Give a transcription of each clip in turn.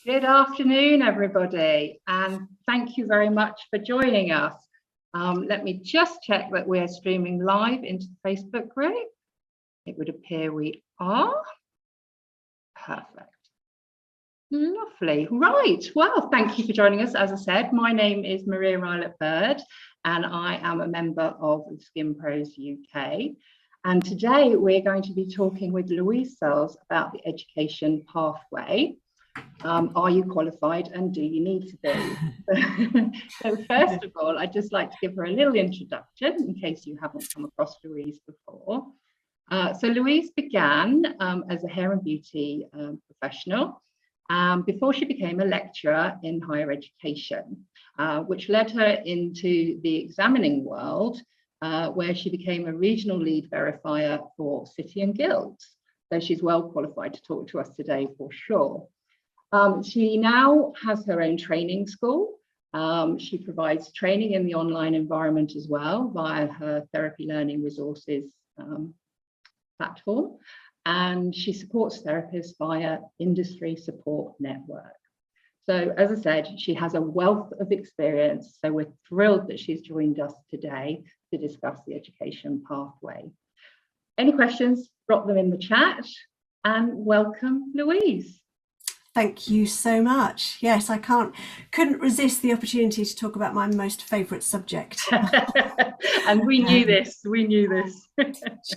Good afternoon, everybody, and thank you very much for joining us. Let me just check that we're streaming live into the Facebook group. It would appear we are. Perfect. Lovely. Right. Well, thank you for joining us. As I said, my name is Maria Rylett-Bird, and I am a member of Skin Pros UK. And today we're going to be talking with Louise Searles about the education pathway. Are you qualified and do you need to be? So first of all, I'd just like to give her a little introduction in case you haven't come across Louise before. So Louise began as a hair and beauty professional before she became a lecturer in higher education, which led her into the examining world, where she became a regional lead verifier for City and Guilds. So she's well qualified to talk to us today for sure. She now has her own training school. She provides training in the online environment as well via her Therapy Learning Resources platform. And she supports therapists via Industry Support Network. So as I said, she has a wealth of experience. So we're thrilled that she's joined us today to discuss the education pathway. Any questions, drop them in the chat, and welcome, Louise. Thank you so much. Yes, I couldn't resist the opportunity to talk about my most favourite subject. And we knew this.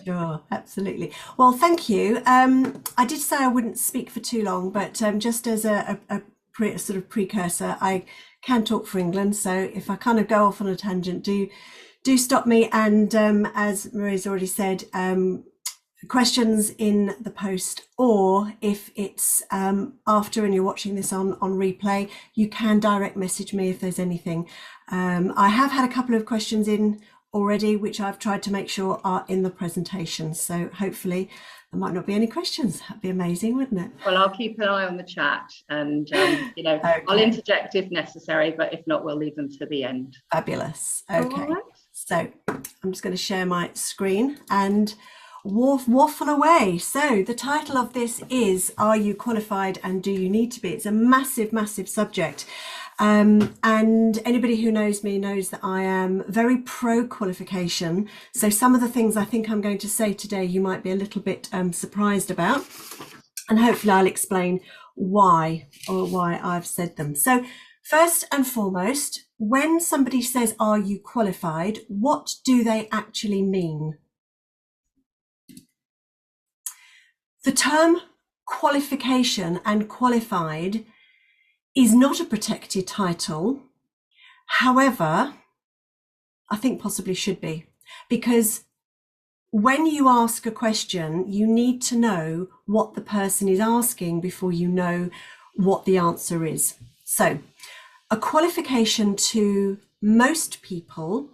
Sure, absolutely. Well, thank you. I did say I wouldn't speak for too long, but just as a sort of precursor, I can talk for England. So if I kind of go off on a tangent, do stop me. And as Maria's already said, questions in the post, or if it's after and you're watching this on replay, you can direct message me if there's anything. I have had a couple of questions in already, which I've tried to make sure are in the presentation. So hopefully there might not be any questions. That'd be amazing, wouldn't it? Well, I'll keep an eye on the chat and, you know, okay. I'll interject if necessary, but if not, we'll leave them to the end. Fabulous. Okay. Right. So I'm just going to share my screen and waffle away. So the title of this is Are You Qualified and Do You Need to Be? It's a massive subject, and anybody who knows me knows that I am very pro qualification. So some of the things I think I'm going to say today you might be a little bit surprised about, and hopefully I'll explain why I've said them. So first and foremost, when somebody says are you qualified, what do they actually mean? The term qualification and qualified is not a protected title. However, I think possibly should be, because when you ask a question, you need to know what the person is asking before you know what the answer is. So a qualification to most people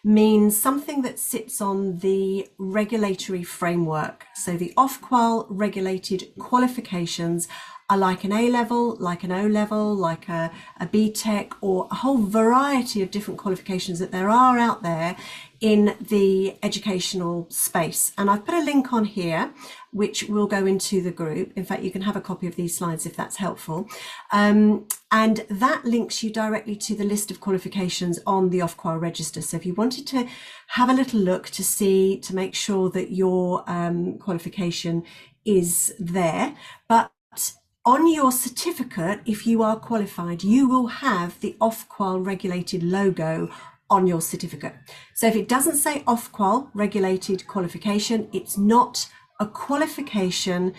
means something that sits on the regulatory framework. So the Ofqual regulated qualifications are like an A-level, like an O-level, like a BTEC, or a whole variety of different qualifications that there are out there in the educational space. And I've put a link on here, which will go into the group. In fact, you can have a copy of these slides if that's helpful. And that links you directly to the list of qualifications on the Ofqual register. So if you wanted to have a little look to make sure that your qualification is there, but on your certificate, if you are qualified, you will have the Ofqual regulated logo on your certificate. So if it doesn't say Ofqual regulated qualification, it's not a qualification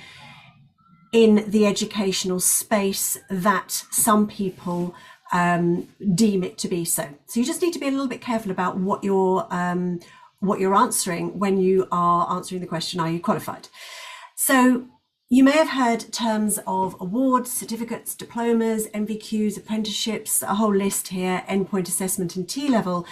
in the educational space that some people deem it to be so. So you just need to be a little bit careful about what you're answering when you are answering the question, are you qualified? So you may have heard terms of awards, certificates, diplomas, MVQs, apprenticeships, a whole list here. Endpoint assessment and T-level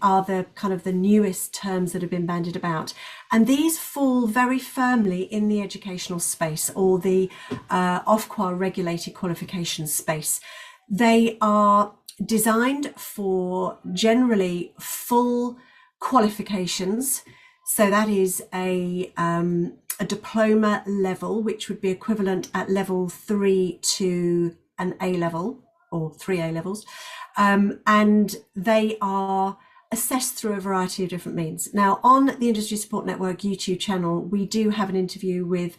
are the kind of the newest terms that have been bandied about. And these fall very firmly in the educational space, or the Ofqual regulated qualification space. They are designed for generally full qualifications. So that is a diploma level, which would be equivalent at level 3 to an A level or 3 A levels, and they are assessed through a variety of different means. Now, on the Industry Support Network YouTube channel, we do have an interview with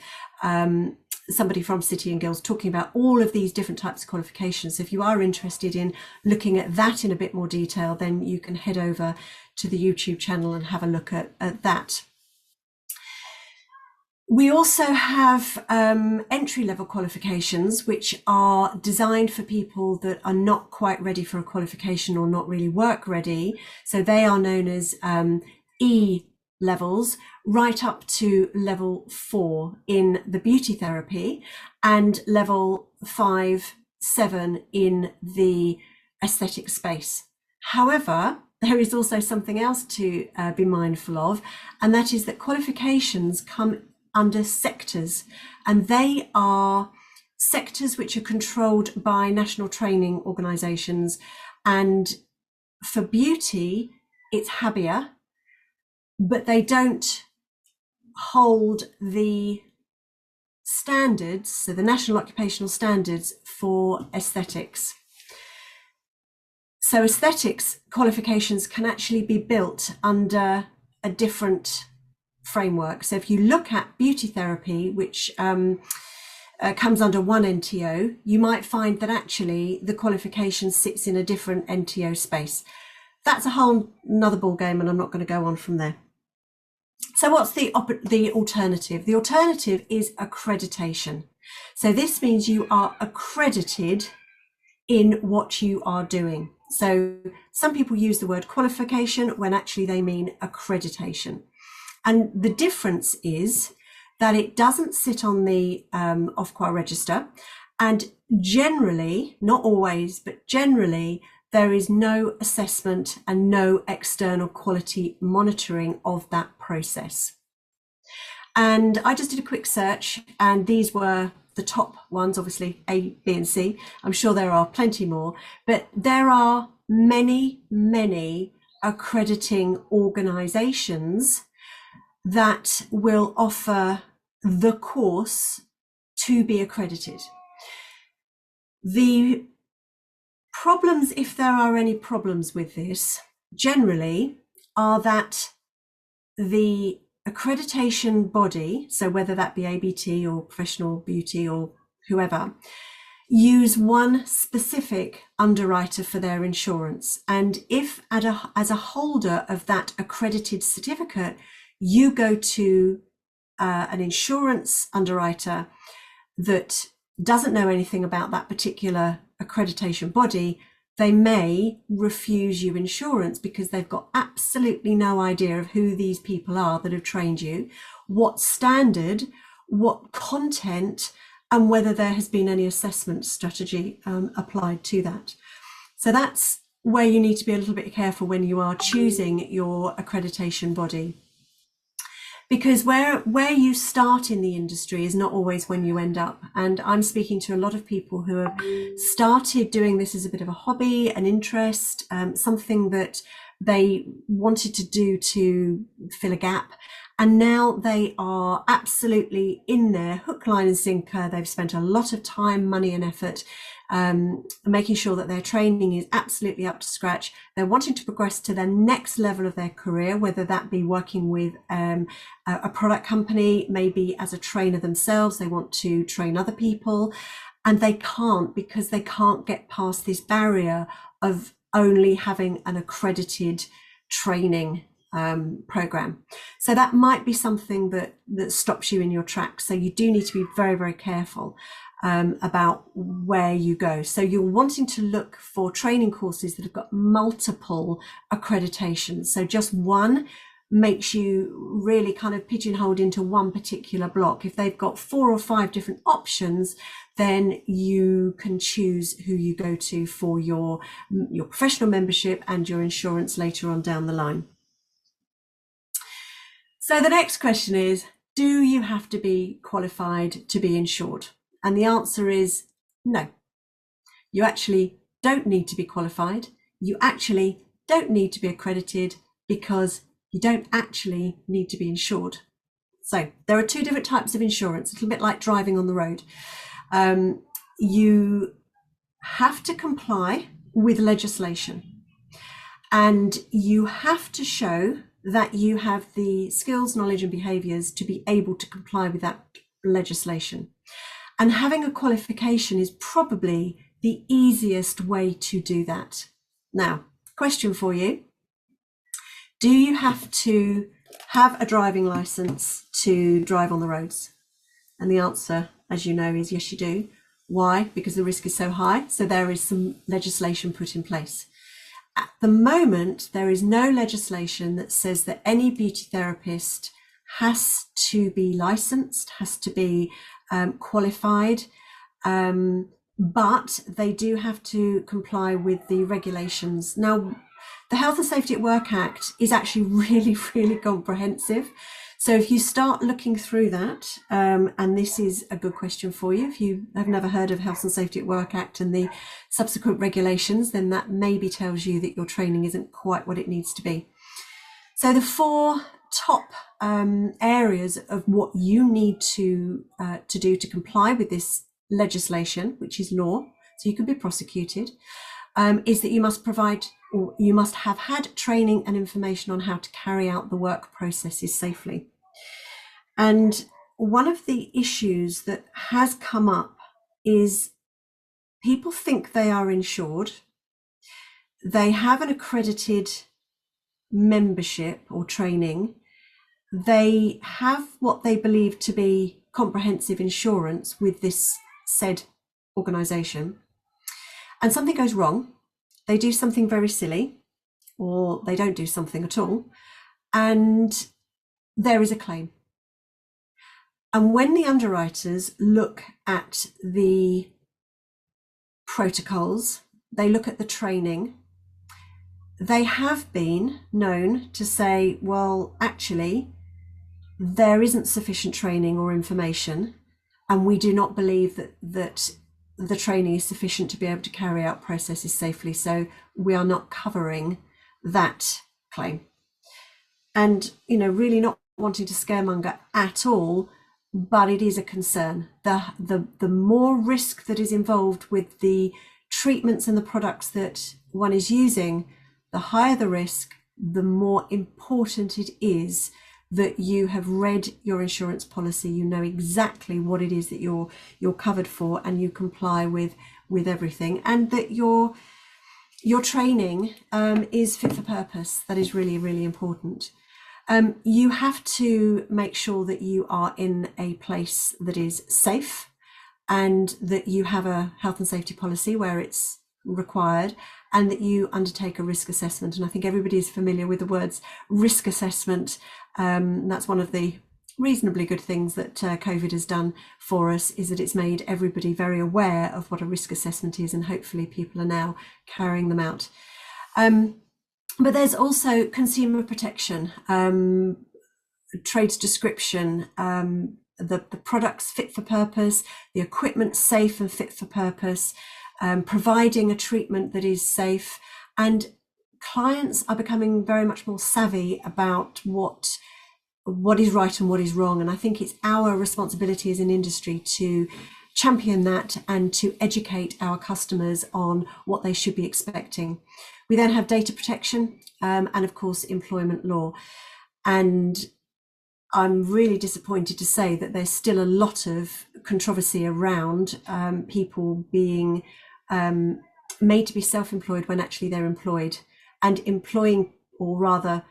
somebody from City and Guilds talking about all of these different types of qualifications. So if you are interested in looking at that in a bit more detail, then you can head over to the YouTube channel and have a look at that. We also have entry-level qualifications, which are designed for people that are not quite ready for a qualification or not really work ready. So they are known as E levels, right up to level 4 in the beauty therapy and level 5, 7 in the aesthetic space. However, there is also something else to be mindful of, and that is that qualifications come under sectors, and they are sectors which are controlled by national training organisations. And for beauty, it's HABIA, but they don't hold the standards, so the national occupational standards for aesthetics. So aesthetics qualifications can actually be built under a different framework. So if you look at beauty therapy, which comes under one NTO, you might find that actually the qualification sits in a different NTO space. That's a whole another ball game, and I'm not going to go on from there. So what's the alternative? The alternative is accreditation. So this means you are accredited in what you are doing. So some people use the word qualification when actually they mean accreditation. And the difference is that it doesn't sit on the Ofqual register, and generally, not always, but generally, there is no assessment and no external quality monitoring of that process. And I just did a quick search, and these were the top ones, obviously A, B, and C. I'm sure there are plenty more, but there are many, many accrediting organisations that will offer the course to be accredited. The problems, if there are any problems with this, generally are that the accreditation body, so whether that be ABT or Professional Beauty or whoever, use one specific underwriter for their insurance. And if as a holder of that accredited certificate, you go to an insurance underwriter that doesn't know anything about that particular accreditation body, they may refuse you insurance because they've got absolutely no idea of who these people are that have trained you, what standard, what content, and whether there has been any assessment strategy applied to that. So that's where you need to be a little bit careful when you are choosing your accreditation body. Because where you start in the industry is not always when you end up. And I'm speaking to a lot of people who have started doing this as a bit of a hobby, an interest, something that they wanted to do to fill a gap. And now they are absolutely in there, hook, line and sinker. They've spent a lot of time, money and effort making sure that their training is absolutely up to scratch. They're wanting to progress to the next level of their career, whether that be working with a product company, maybe as a trainer themselves. They want to train other people, and they can't because they can't get past this barrier of only having an accredited training program. So that might be something that stops you in your tracks. So you do need to be very, very careful about where you go. So you're wanting to look for training courses that have got multiple accreditations. So just one makes you really kind of pigeonholed into one particular block. If they've got 4 or 5 different options, then you can choose who you go to for your professional membership and your insurance later on down the line. So the next question is, do you have to be qualified to be insured? And the answer is no. You actually don't need to be qualified. You actually don't need to be accredited because you don't actually need to be insured. So there are 2 different types of insurance, a little bit like driving on the road. You have to comply with legislation, and you have to show that you have the skills, knowledge and behaviours to be able to comply with that legislation. And having a qualification is probably the easiest way to do that. Now, question for you. Do you have to have a driving licence to drive on the roads? And the answer, as you know, is yes, you do. Why? Because the risk is so high. So there is some legislation put in place. At the moment, there is no legislation that says that any beauty therapist has to be licensed, has to be qualified, but they do have to comply with the regulations. Now, the Health and Safety at Work Act is actually really, really comprehensive. So if you start looking through that, and this is a good question for you, if you have never heard of Health and Safety at Work Act and the subsequent regulations, then that maybe tells you that your training isn't quite what it needs to be. So the 4 top areas of what you need to do to comply with this legislation, which is law, so you can be prosecuted, is that you must provide, or you must have had training and information on how to carry out the work processes safely. And one of the issues that has come up is people think they are insured, they have an accredited membership or training, they have what they believe to be comprehensive insurance with this said organisation, and something goes wrong. They do something very silly, or they don't do something at all, and there is a claim. And when the underwriters look at the protocols, they look at the training, they have been known to say, well, actually, there isn't sufficient training or information, and we do not believe that the training is sufficient to be able to carry out processes safely, so we are not covering that claim. And, you know, really not wanting to scaremonger at all, but it is a concern. The more risk that is involved with the treatments and the products that one is using, the higher the risk, the more important it is that you have read your insurance policy, you know exactly what it is that you're covered for, and you comply with everything, and that your training is fit for purpose. That is really, really important. You have to make sure that you are in a place that is safe, and that you have a health and safety policy where it's required, and that you undertake a risk assessment. And I think everybody is familiar with the words risk assessment. That's one of the reasonably good things that COVID has done for us, is that it's made everybody very aware of what a risk assessment is, and hopefully people are now carrying them out. But there's also consumer protection, trades description, the products fit for purpose, the equipment safe and fit for purpose, providing a treatment that is safe. And clients are becoming very much more savvy about what is right and what is wrong. And I think it's our responsibility as an industry to champion that and to educate our customers on what they should be expecting. We then have data protection, and of course employment law. And I'm really disappointed to say that there's still a lot of controversy around people being made to be self-employed when actually they're employed, and employing, or rather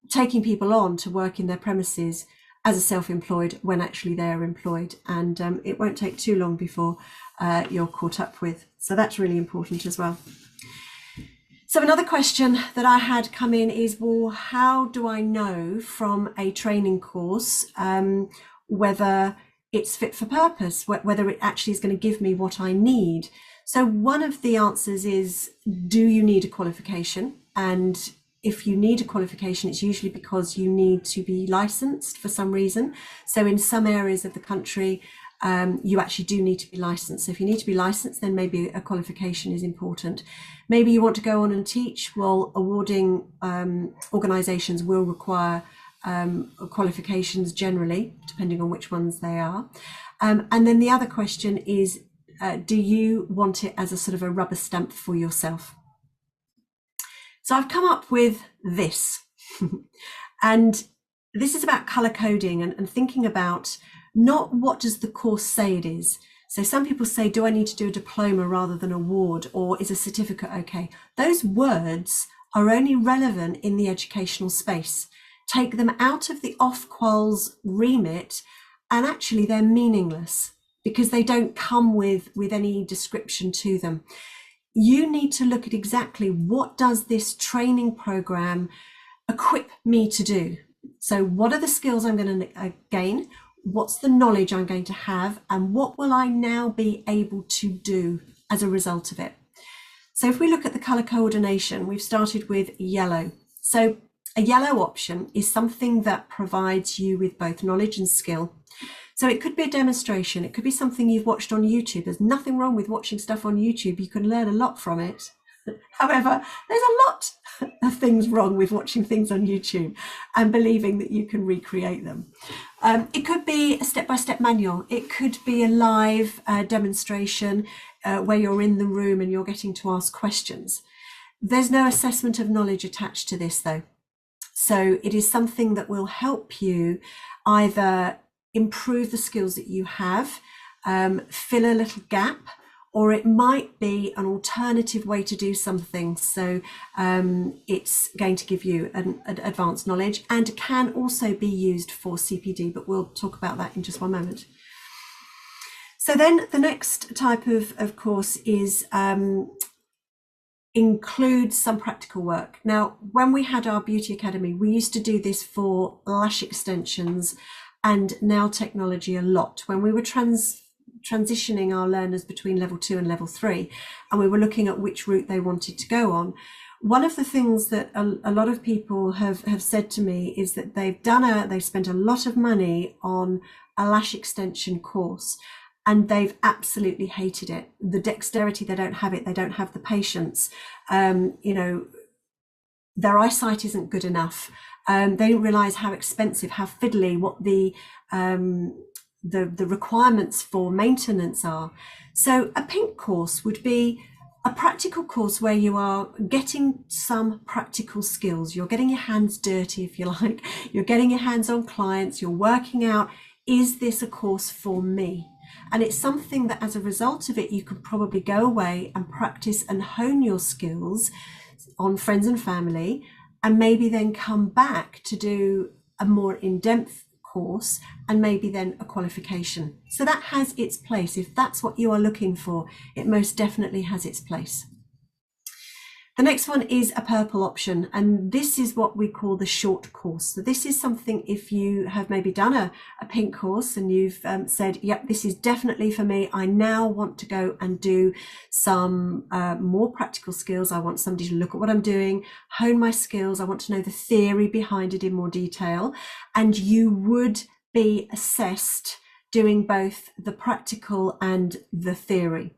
taking people on to work in their premises as a self-employed when actually they're employed. And it won't take too long before you're caught up with. So that's really important as well. So another question that I had come in is, well, how do I know from a training course whether it's fit for purpose, whether it actually is going to give me what I need? So one of the answers is, do you need a qualification? And if you need a qualification, it's usually because you need to be licensed for some reason. So in some areas of the country, you actually do need to be licensed. So if you need to be licensed, then maybe a qualification is important. Maybe you want to go on and teach. Well, awarding organisations will require qualifications generally, depending on which ones they are. And then the other question is, do you want it as a sort of a rubber stamp for yourself? So I've come up with this. And this is about color coding and thinking about not what does the course say it is. So some people say, do I need to do a diploma rather than award, or is a certificate okay? Those words are only relevant in the educational space. Take them out of the Ofqual's remit and actually they're meaningless because they don't come with any description to them. You need to look at exactly what does this training program equip me to do. So what are the skills I'm going to gain? What's the knowledge I'm going to have? And what will I now be able to do as a result of it? So if we look at the color coordination, we've started with yellow. So a yellow option is something that provides you with both knowledge and skill. So it could be a demonstration. It could be something you've watched on YouTube. There's nothing wrong with watching stuff on YouTube. You can learn a lot from it. However, there's a lot of things wrong with watching things on YouTube and believing that you can recreate them. It could be a step-by-step manual. It could be a live demonstration where you're in the room and you're getting to ask questions. There's no assessment of knowledge attached to this though. So it is something that will help you either improve the skills that you have, fill a little gap, or it might be an alternative way to do something. So it's going to give you an advanced knowledge and can also be used for CPD, but we'll talk about that in just one moment. So then the next type of course is include some practical work. Now, when we had our Beauty Academy, we used to do this for lash extensions and nail technology a lot. When we were transitioning our learners between level 2 and level 3, and we were looking at which route they wanted to go on, one of the things that a lot of people have said to me is that they've spent a lot of money on a lash extension course and they've absolutely hated it. The dexterity, they don't have it, they don't have the patience, you know, their eyesight isn't good enough. They didn't realize how expensive, how fiddly, what the requirements for maintenance are. So a pink course would be a practical course where you are getting some practical skills. You're getting your hands dirty, if you like. You're getting your hands on clients. You're working out, is this a course for me? And it's something that as a result of it, you could probably go away and practice and hone your skills on friends and family, and maybe then come back to do a more in-depth course and maybe then a qualification. So that has its place. If that's what you are looking for, it most definitely has its place. The next one is a purple option, and this is what we call the short course. So this is something, if you have maybe done a pink course and you've said, yep, this is definitely for me. I now want to go and do some more practical skills. I want somebody to look at what I'm doing, hone my skills. I want to know the theory behind it in more detail. And you would be assessed doing both the practical and the theory.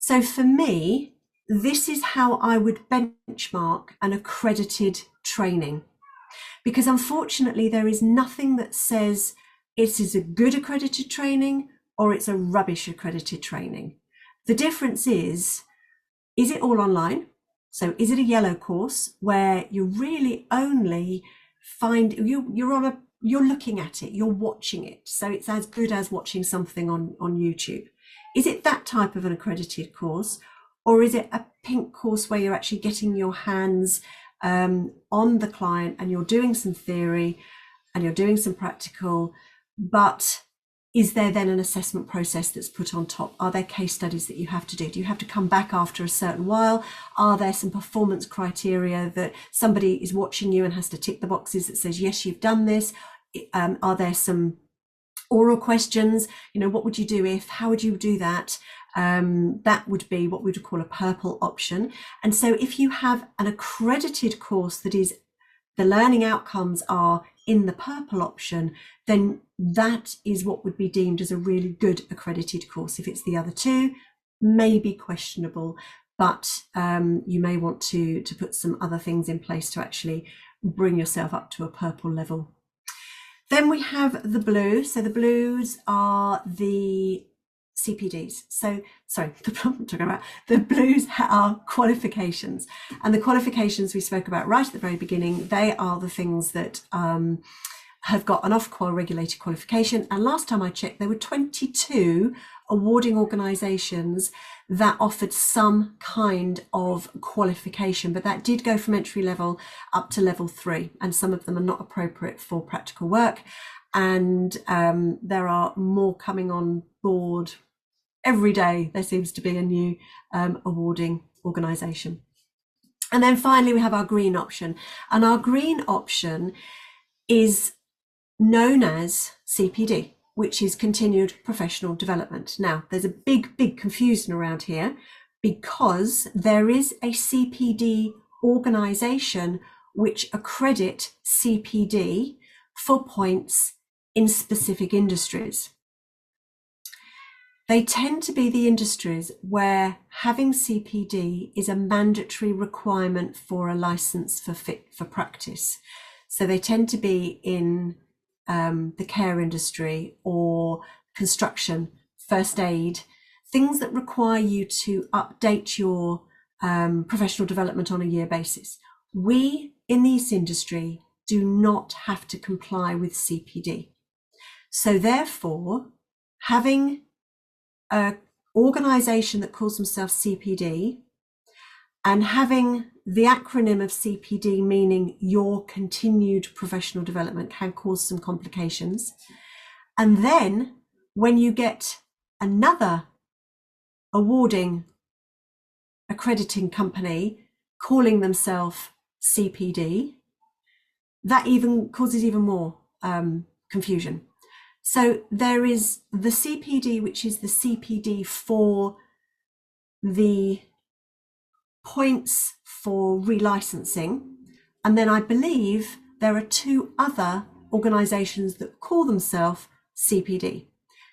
So for me, this is how I would benchmark an accredited training, because unfortunately there is nothing that says it is a good accredited training or it's a rubbish accredited training. The difference is it all online? So is it a yellow course where you really only find you're looking at it, you're watching it, so it's as good as watching something on YouTube? Is it that type of an accredited course? Or is it a pink course where you're actually getting your hands on the client and you're doing some theory and you're doing some practical, but is there then an assessment process that's put on top? Are there case studies that you have to do? Do you have to come back after a certain while? Are there some performance criteria that somebody is watching you and has to tick the boxes that says, yes, you've done this? Are there some oral questions? You know, what would you do if, how would you do that? That would be what we would call a purple option. And so if you have an accredited course that is, the learning outcomes are in the purple option, then that is what would be deemed as a really good accredited course. If it's the other two, maybe questionable, but you may want to put some other things in place to actually bring yourself up to a purple level. Then we have the blue. So the blues are the CPDs. So, sorry, I'm talking about the blues are qualifications, and the qualifications we spoke about right at the very beginning, they are the things that have got an Ofqual regulated qualification. And last time I checked, there were 22 awarding organisations that offered some kind of qualification, but that did go from entry level up to level 3, and some of them are not appropriate for practical work. And there are more coming on board every day. There seems to be a new awarding organisation. And then finally, we have our green option, and our green option is known as CPD, which is continued professional development. Now, there's a big confusion around here, because there is a CPD organisation which accredit CPD for points in specific industries. They tend to be the industries where having CPD is a mandatory requirement for a license for fit for practice. So they tend to be in the care industry or construction, first aid, things that require you to update your professional development on a year basis. We in this industry do not have to comply with CPD. So therefore, having an organisation that calls themselves CPD and having the acronym of CPD, meaning your continued professional development, can cause some complications. And then when you get another awarding accrediting company calling themselves CPD, that even causes even more confusion. So there is the CPD, which is the CPD for the points for relicensing. And then I believe there are 2 other organisations that call themselves CPD.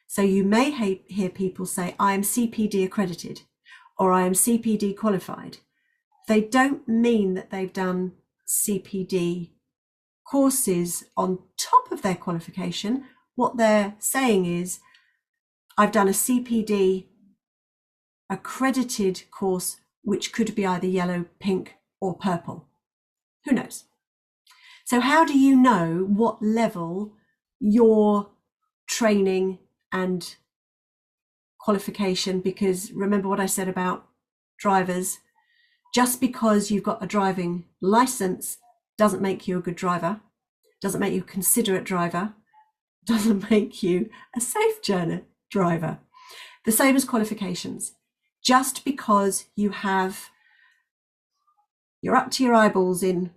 So you may hear people say, I am CPD accredited, or I am CPD qualified. They don't mean that they've done CPD courses on top of their qualification. What they're saying is, I've done a CPD accredited course, which could be either yellow, pink, or purple. Who knows? So how do you know what level your training and qualification, because remember what I said about drivers, just because you've got a driving license doesn't make you a good driver, doesn't make you a considerate driver, doesn't make you a safe journey driver. The same as qualifications. Just because you're up to your eyeballs in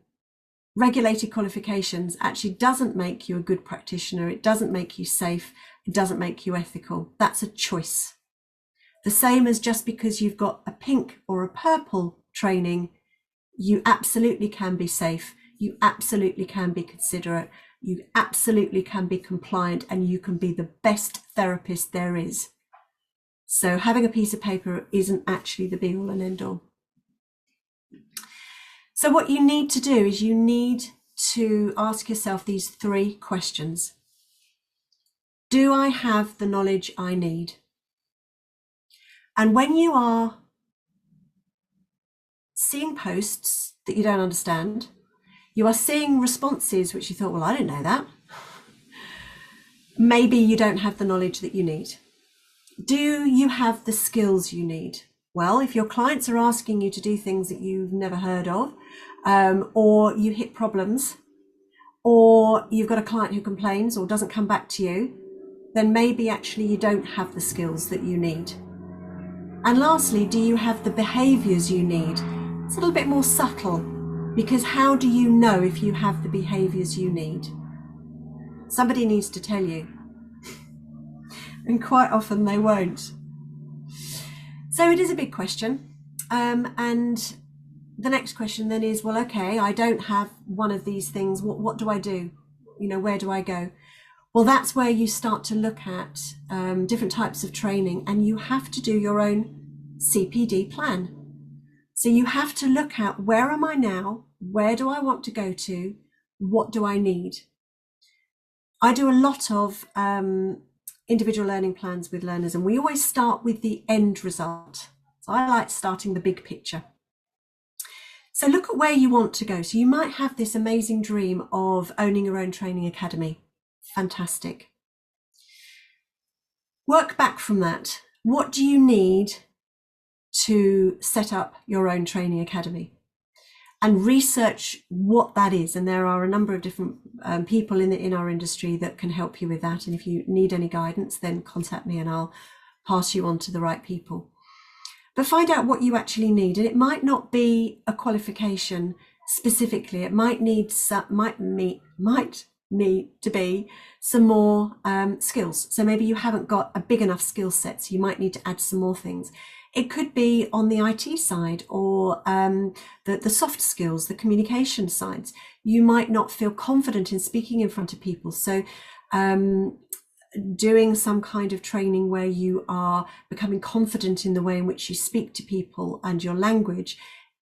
regulated qualifications actually doesn't make you a good practitioner. It doesn't make you safe. It doesn't make you ethical. That's a choice. The same as just because you've got a pink or a purple training, you absolutely can be safe. You absolutely can be considerate. You absolutely can be compliant, and you can be the best therapist there is. So having a piece of paper isn't actually the be all and end all. So what you need to do is you need to ask yourself these 3 questions. Do I have the knowledge I need? And when you are seeing posts that you don't understand, you are seeing responses which you thought, well, I didn't know that. Maybe you don't have the knowledge that you need. Do you have the skills you need? Well, if your clients are asking you to do things that you've never heard of, or you hit problems, or you've got a client who complains or doesn't come back to you, then maybe actually you don't have the skills that you need. And lastly, do you have the behaviours you need? It's a little bit more subtle, because how do you know if you have the behaviours you need? Somebody needs to tell you. And quite often they won't. So it is a big question. And the next question then is, well, okay, I don't have one of these things. What do I do? You know, where do I go? Well, that's where you start to look at different types of training, and you have to do your own CPD plan. So you have to look at, where am I now? Where do I want to go to? What do I need? I do a lot of individual learning plans with learners, and we always start with the end result. So I like starting the big picture. So look at where you want to go. So you might have this amazing dream of owning your own training academy. Fantastic. Work back from that. What do you need to set up your own training academy? And research what that is. And there are a number of different people in our industry that can help you with that. And if you need any guidance, then contact me and I'll pass you on to the right people. But find out what you actually need. And it might not be a qualification specifically. It might need to be some more skills. So maybe you haven't got a big enough skill set, so you might need to add some more things. It could be on the IT side, or the soft skills, the communication sides. You might not feel confident in speaking in front of people. So doing some kind of training where you are becoming confident in the way in which you speak to people and your language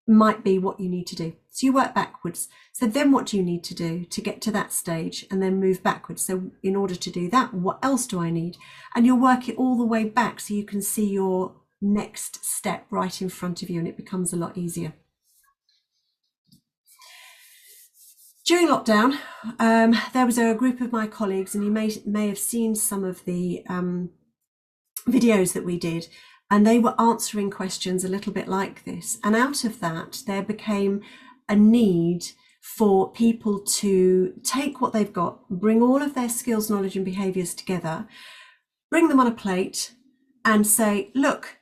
might be what you need to do. So you work backwards. So then what do you need to do to get to that stage, and then move backwards? So in order to do that, what else do I need? And you'll work it all the way back so you can see your next step right in front of you, and it becomes a lot easier. During lockdown, there was a group of my colleagues, and you may have seen some of the videos that we did, and they were answering questions a little bit like this. And out of that, there became a need for people to take what they've got, bring all of their skills, knowledge and behaviours together, bring them on a plate and say, look,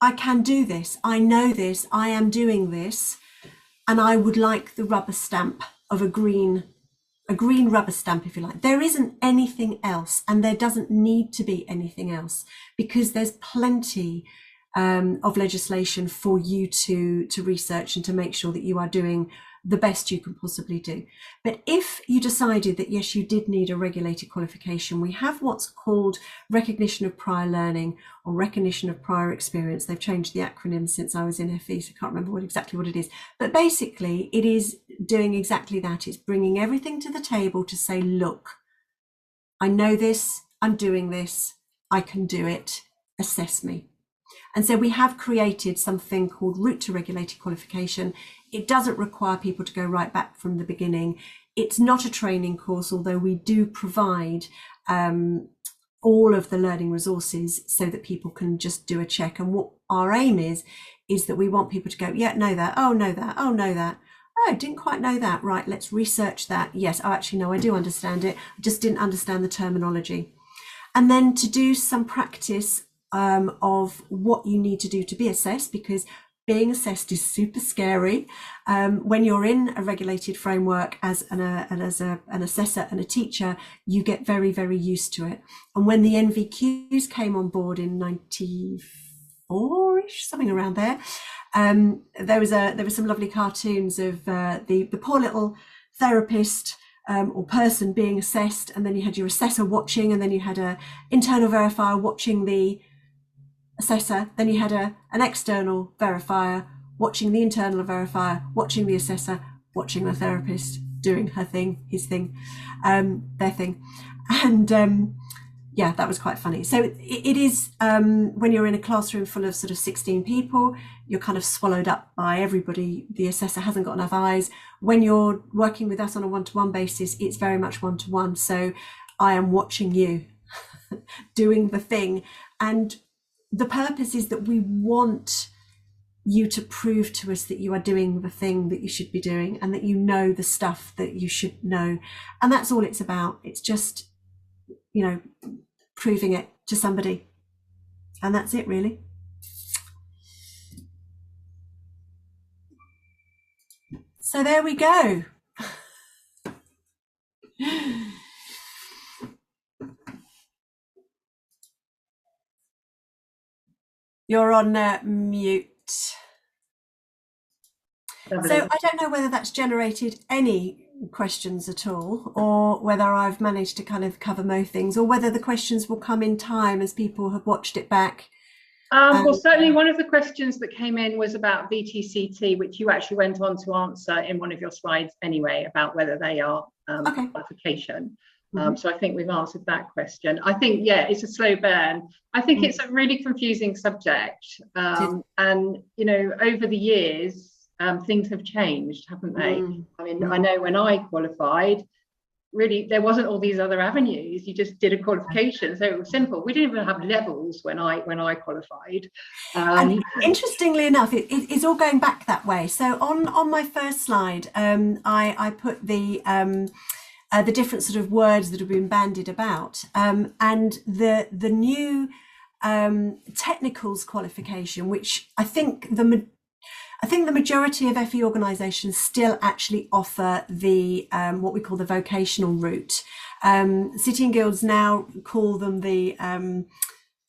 I can do this, I know this, I am doing this, and I would like the rubber stamp of a green rubber stamp, if you like. There isn't anything else, and there doesn't need to be anything else, because there's plenty of legislation for you to research and to make sure that you are doing the best you can possibly do. But if you decided that yes, you did need a regulated qualification, we have what's called recognition of prior learning, or recognition of prior experience. They've changed the acronym since I was in FE, so I can't remember exactly what it is. But basically, it is doing exactly that. It's bringing everything to the table to say, look, I know this, I'm doing this, I can do it, assess me. And so we have created something called Route to Regulated Qualification. It doesn't require people to go right back from the beginning. It's not a training course, although we do provide all of the learning resources so that people can just do a check. And what our aim is that we want people to go, yeah, know that, oh, know that, oh, know that. Oh, didn't quite know that. Right, let's research that. Yes, oh, actually, no, I do understand it. I just didn't understand the terminology. And then to do some practice of what you need to do to be assessed, because being assessed is super scary. When you're in a regulated framework as an assessor and a teacher, you get very, very used to it. And when the NVQs came on board in 94-ish, something around there, there were some lovely cartoons of the poor little therapist or person being assessed, and then you had your assessor watching, and then you had an internal verifier watching the assessor, then you had an external verifier watching the internal verifier, watching the assessor, watching the therapist doing her thing, his thing, their thing. And yeah, that was quite funny. So it is, when you're in a classroom full of sort of 16 people, you're kind of swallowed up by everybody. The assessor hasn't got enough eyes. When you're working with us on a one-to-one basis, it's very much one-to-one. So I am watching you doing the thing. And the purpose is that we want you to prove to us that you are doing the thing that you should be doing, and that you know the stuff that you should know. And that's all it's about. It's just, you know, proving it to somebody. And that's it, really. So there we go. You're on mute. Lovely. So I don't know whether that's generated any questions at all, or whether I've managed to kind of cover most things, or whether the questions will come in time as people have watched it back. Well, certainly one of the questions that came in was about VTCT, which you actually went on to answer in one of your slides anyway, about whether they are Okay. qualification. So I think we've answered that question. I think, yeah, it's a slow burn. I think it's a really confusing subject. And, you know, over the years, things have changed, haven't they? I mean, I know when I qualified, really, there wasn't all these other avenues. You just did a qualification. So it was simple. We didn't even have levels when I qualified. And interestingly enough, it's all going back that way. So on my first slide, I put the different sort of words that have been bandied about, and the new technicals qualification, which I think the majority of FE organisations still actually offer the what we call the vocational route. City and Guilds now call them the I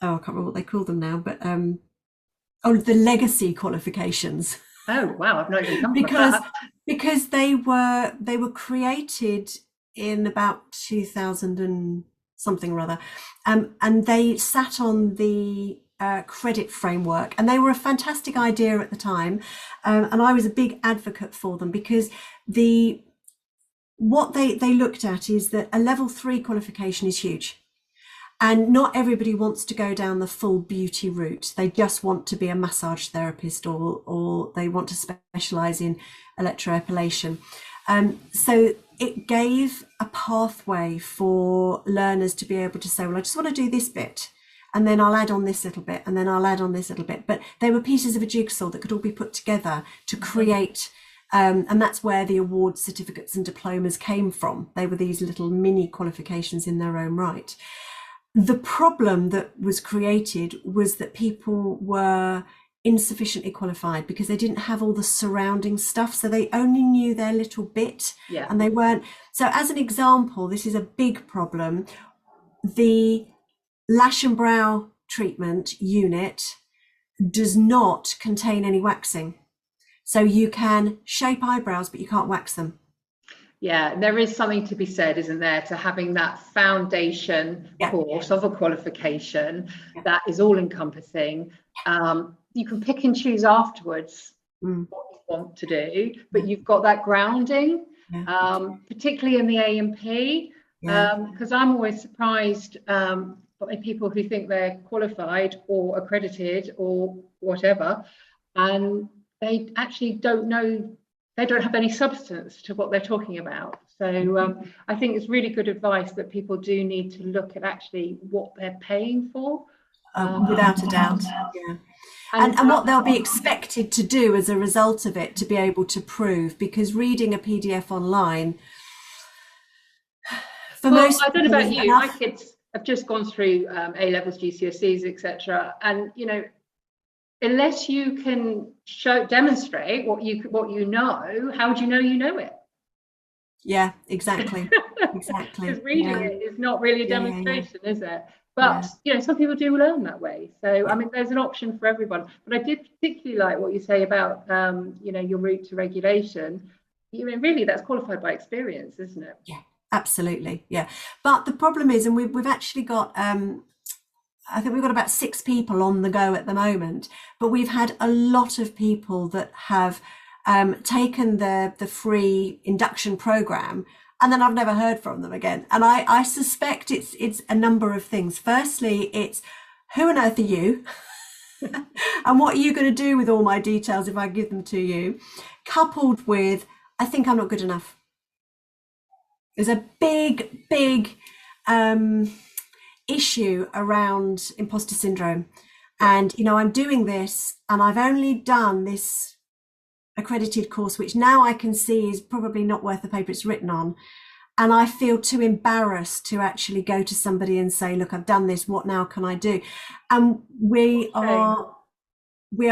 can't remember what they call them now, but the legacy qualifications. Oh wow, I've not even come across that. Because they were created in about 2000 and something or other, and they sat on the credit framework, and they were a fantastic idea at the time, and I was a big advocate for them, because what they looked at is that a level 3 qualification is huge, and not everybody wants to go down the full beauty route. They just want to be a massage therapist, or they want to specialize in electroepilation. So it gave a pathway for learners to be able to say, well, I just want to do this bit, and then I'll add on this little bit, and then I'll add on this little bit. But they were pieces of a jigsaw that could all be put together to create, and that's where the award certificates and diplomas came from. They were these little mini qualifications in their own right. The problem that was created was that people were insufficiently qualified because they didn't have all the surrounding stuff, so they only knew their little bit, and they weren't. So as an example, this is a big problem. The lash and brow treatment unit does not contain any waxing, so you can shape eyebrows but you can't wax them. Yeah, there is something to be said, isn't there, to having that foundation course of a qualification that is all encompassing. You can pick and choose afterwards what you want to do, but you've got that grounding, particularly in the A&P, because I'm always surprised by people who think they're qualified or accredited or whatever, and they actually don't know. They don't have any substance to what they're talking about. So I think it's really good advice that people do need to look at actually what they're paying for. Without a doubt. Yeah. And what they'll be expected to do as a result of it to be able to prove, because reading a PDF online, for most, I don't know about you, my kids have just gone through A-levels, GCSEs, etc. And, you know, unless you can demonstrate what you know, how do you know it? Yeah, exactly. Exactly. Because reading it is not really a demonstration, is it? But you know, some people do learn that way. So I mean, there's an option for everyone. But I did particularly like what you say about you know, your route to regulation. You mean, really, that's qualified by experience, isn't it? Yeah, absolutely. Yeah. But the problem is, and we've actually got I think we've got about 6 people on the go at the moment, but we've had a lot of people that have taken the free induction program, and then I've never heard from them again. And I suspect it's a number of things. Firstly, it's who on earth are you? And what are you going to do with all my details if I give them to you? Coupled with, I think I'm not good enough. There's a big issue around imposter syndrome, and you know, I'm doing this and I've only done this accredited course, which now I can see is probably not worth the paper it's written on, and I feel too embarrassed to actually go to somebody and say, look, I've done this, what now can I do? And we are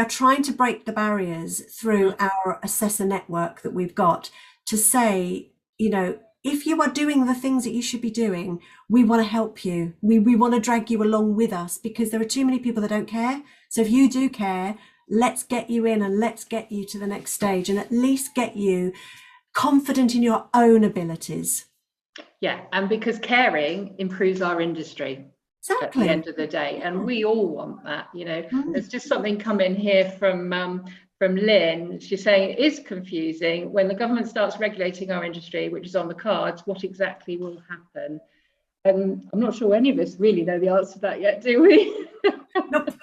trying to break the barriers through our assessor network that we've got to say, you know, if you are doing the things that you should be doing, we want to help you. We want to drag you along with us, because there are too many people that don't care. So if you do care, let's get you in and let's get you to the next stage, and at least get you confident in your own abilities. Yeah, and because caring improves our industry. Exactly. At the end of the day, and we all want that, you know. There's just something come in here from Lynn. She's saying it is confusing when the government starts regulating our industry, which is on the cards. What exactly will happen? I'm not sure any of us really know the answer to that yet, do we? Nope.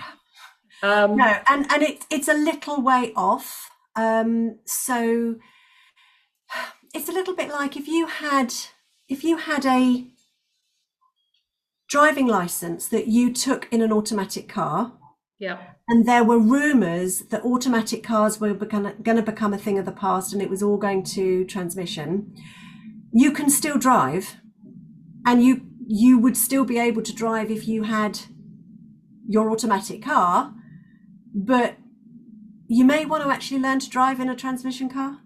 Um, No, and it's a little way off. So it's a little bit like if you had a driving license that you took in an automatic car, yeah, and there were rumours that automatic cars were going to become a thing of the past, and it was all going to transmission. You can still drive, and you would still be able to drive if you had your automatic car, but you may want to actually learn to drive in a transmission car,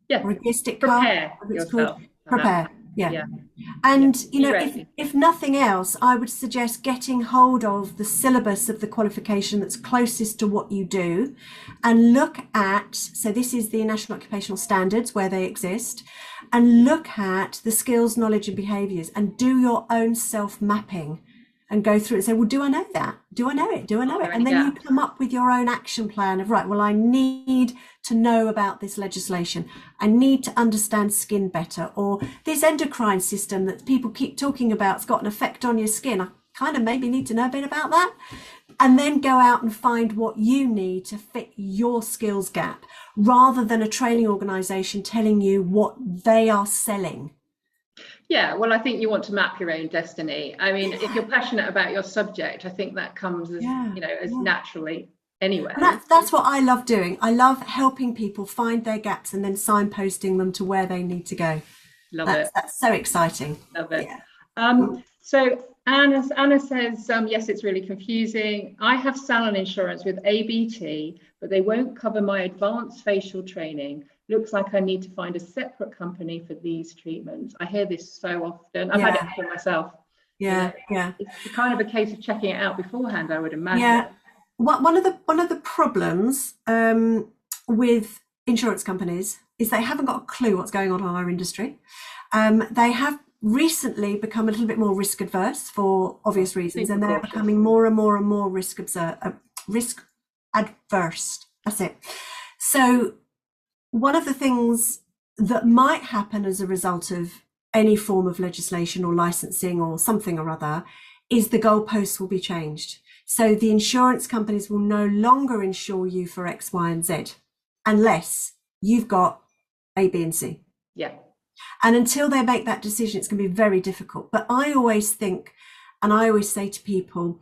yeah. or a gear stick Prepare car, it's yourself. called. Prepare, yeah. Yeah. And Yeah, you know, be ready. if nothing else, I would suggest getting hold of the syllabus of the qualification that's closest to what you do, and look at, so this is the National Occupational Standards where they exist, and look at the skills, knowledge and behaviours, and do your own self-mapping and go through it and say, well, do I know that? Do I know it? Do I know Are it? there And any then you gaps? come up with your own action plan of, right, well, I need to know about this legislation. I need to understand skin better, or this endocrine system that people keep talking about has got an effect on your skin. I kind of maybe need to know a bit about that. And then go out and find what you need to fit your skills gap, rather than a training organisation telling you what they are selling. Yeah, well, I think you want to map your own destiny. I mean, if you're passionate about your subject, I think that comes as, as naturally anyway. And that's what I love doing. I love helping people find their gaps and then signposting them to where they need to go. Love it. That's so exciting. Love it. Yeah. So Anna says, yes, it's really confusing. I have salon insurance with ABT, but they won't cover my advanced facial training. Looks like I need to find a separate company for these treatments. I hear this so often. I've had it happen myself. Yeah, It's kind of a case of checking it out beforehand, I would imagine. Yeah. One of the problems with insurance companies is they haven't got a clue what's going on in our industry. They have recently become a little bit more risk adverse for obvious reasons, and they're becoming more and more and more risk adverse. That's it. So one of the things that might happen as a result of any form of legislation or licensing or something or other is the goalposts will be changed. So the insurance companies will no longer insure you for X, Y, and Z unless you've got A, B, and C. Yeah. And until they make that decision, it's going to be very difficult. But I always think, and I always say to people,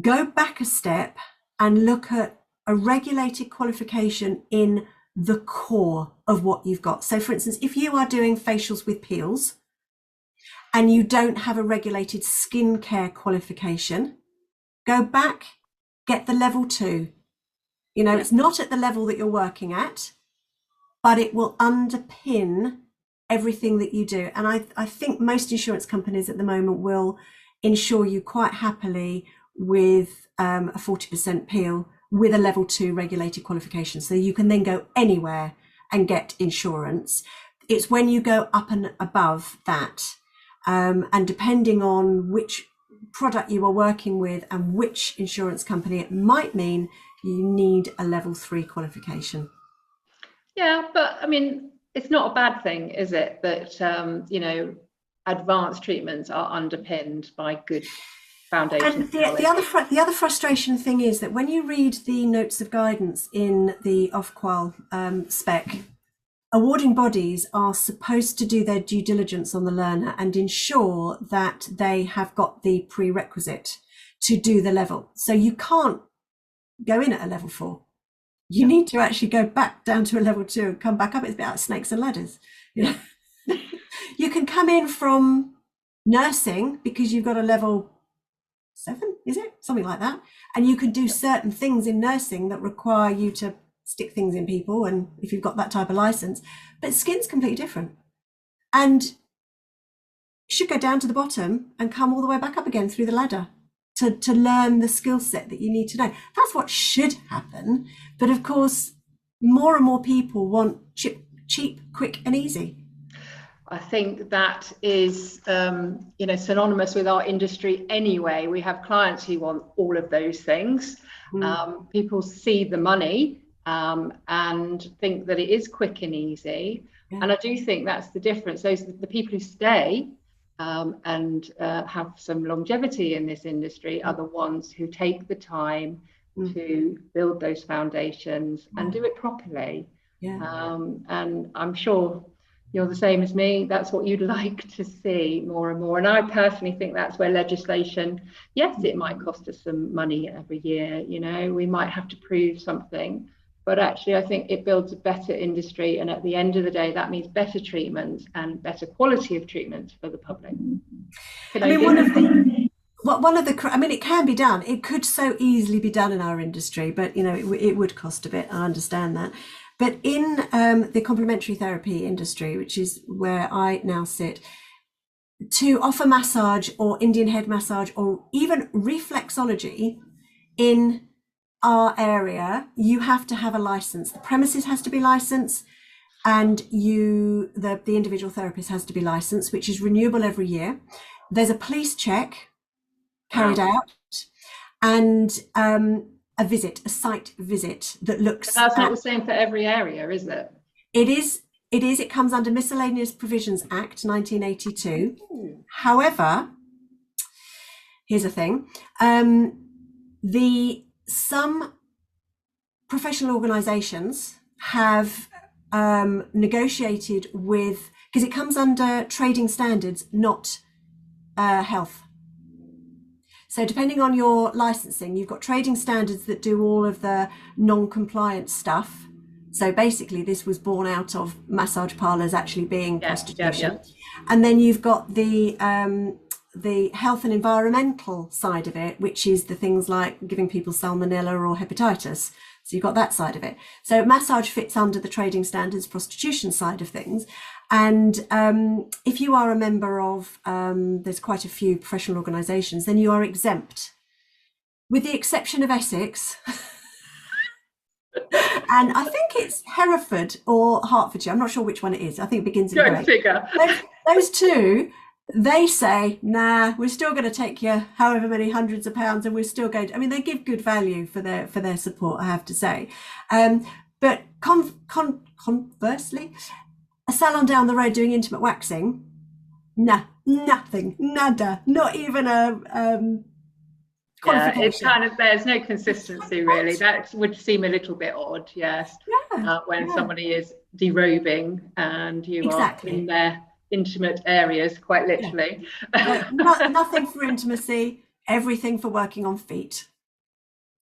go back a step and look at a regulated qualification in the core of what you've got. So for instance, if you are doing facials with peels and you don't have a regulated skincare qualification, go back, get the level 2. You know, it's not at the level that you're working at, but it will underpin everything that you do. And I think most insurance companies at the moment will insure you quite happily with a 40% peel with a level 2 regulated qualification. So you can then go anywhere and get insurance. It's when you go up and above that, and depending on which product you are working with and which insurance company, it might mean you need a level 3 qualification. Yeah, but I mean, it's not a bad thing, is it, that advanced treatments are underpinned by good foundations. And the other frustration thing is that when you read the notes of guidance in the Ofqual spec, awarding bodies are supposed to do their due diligence on the learner and ensure that they have got the prerequisite to do the level. So you can't go in at a level 4. You need to actually go back down to a level 2 and come back up. It's a bit like snakes and ladders. You know? You can come in from nursing because you've got a level 7, is it? Something like that. And you can do certain things in nursing that require you to stick things in people, and if you've got that type of license, but skin's completely different. And you should go down to the bottom and come all the way back up again through the ladder to learn the skill set that you need to know. That's what should happen. But of course, more and more people want cheap, quick and easy. I think that is, synonymous with our industry anyway. We have clients who want all of those things. People see the money and think that it is quick and easy. Yeah. And I do think that's the difference. The people who stay and have some longevity in this industry are the ones who take the time to build those foundations and do it properly. And I'm sure you're the same as me. That's what you'd like to see more and more. And I personally think that's where legislation, yes, it might cost us some money every year, you know, we might have to prove something, but actually I think it builds a better industry, and at the end of the day that means better treatment and better quality of treatment for the public. I mean, it can be done. It could so easily be done in our industry, but you know, it would cost a bit. I understand that. But in the complementary therapy industry, which is where I now sit, to offer massage or Indian head massage or even reflexology in our area, you have to have a license. The premises has to be licensed, and the individual therapist has to be licensed, which is renewable every year. There's a police check carried out, and a site visit that looks. But that's not the same for every area, is it? It is. It comes under Miscellaneous Provisions Act 1982. However, here's the thing: some professional organisations have negotiated with, because it comes under trading standards, not health. So depending on your licensing, you've got trading standards that do all of the non-compliant stuff. So basically this was born out of massage parlours actually being prostitution. And then you've got the health and environmental side of it, which is the things like giving people salmonella or hepatitis. So you've got that side of it. So massage fits under the trading standards prostitution side of things. And if you are a member of, there's quite a few professional organisations, then you are exempt, with the exception of Essex. And I think it's Hereford or Hertfordshire. I'm not sure which one it is. I think it begins in Go figure. Those two, they say, nah, we're still going to take you however many hundreds of pounds, and we're still going to, I mean, they give good value for their support, I have to say. But conversely, a salon down the road doing intimate waxing, nah, nothing, nada, not even a qualification. It's kind of, there's no consistency really. That would seem a little bit odd, yes. When somebody is derobing and you are in their intimate areas, quite literally. Nothing for intimacy, everything for working on feet.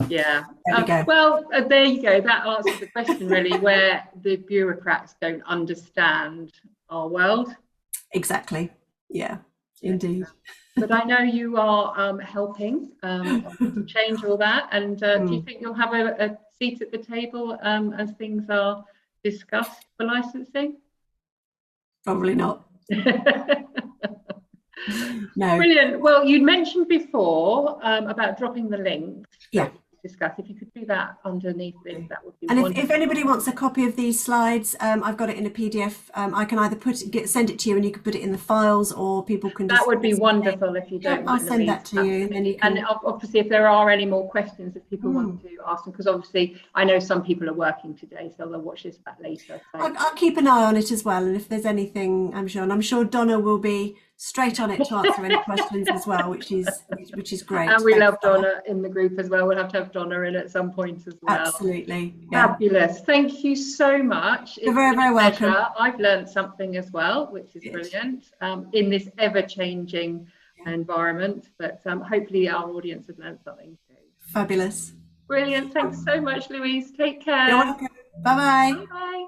There we go. Well, there you go. That answers the question really, where the bureaucrats don't understand our world. Exactly. Yeah, indeed. But I know you are helping to change all that. And do you think you'll have a seat at the table as things are discussed for licensing? Probably not. No. Brilliant. Well, you'd mentioned before about dropping the links. Yeah. Discuss. If you could do that underneath this, that would be wonderful. And if anybody wants a copy of these slides, I've got it in a PDF. I can either send it to you and you can put it in the files, or people can just... That would be wonderful if you don't mind. I'll send that to you. And obviously if there are any more questions that people want to ask them, because obviously I know some people are working today, so they'll watch this back later. So. I'll keep an eye on it as well, and if there's anything, I'm sure Donna will be straight on it to answer any questions as well, which is great. And we love Donna in the group as well. We'll have to have Donna in at some point as well. Absolutely. Yeah. Fabulous. Thank you so much. You're very, very welcome. I've learned something as well, which is brilliant, in this ever-changing environment, but hopefully our audience has learned something too. Fabulous. Brilliant. Thanks so much, Louise. Take care. You're welcome. Bye-bye. Bye-bye.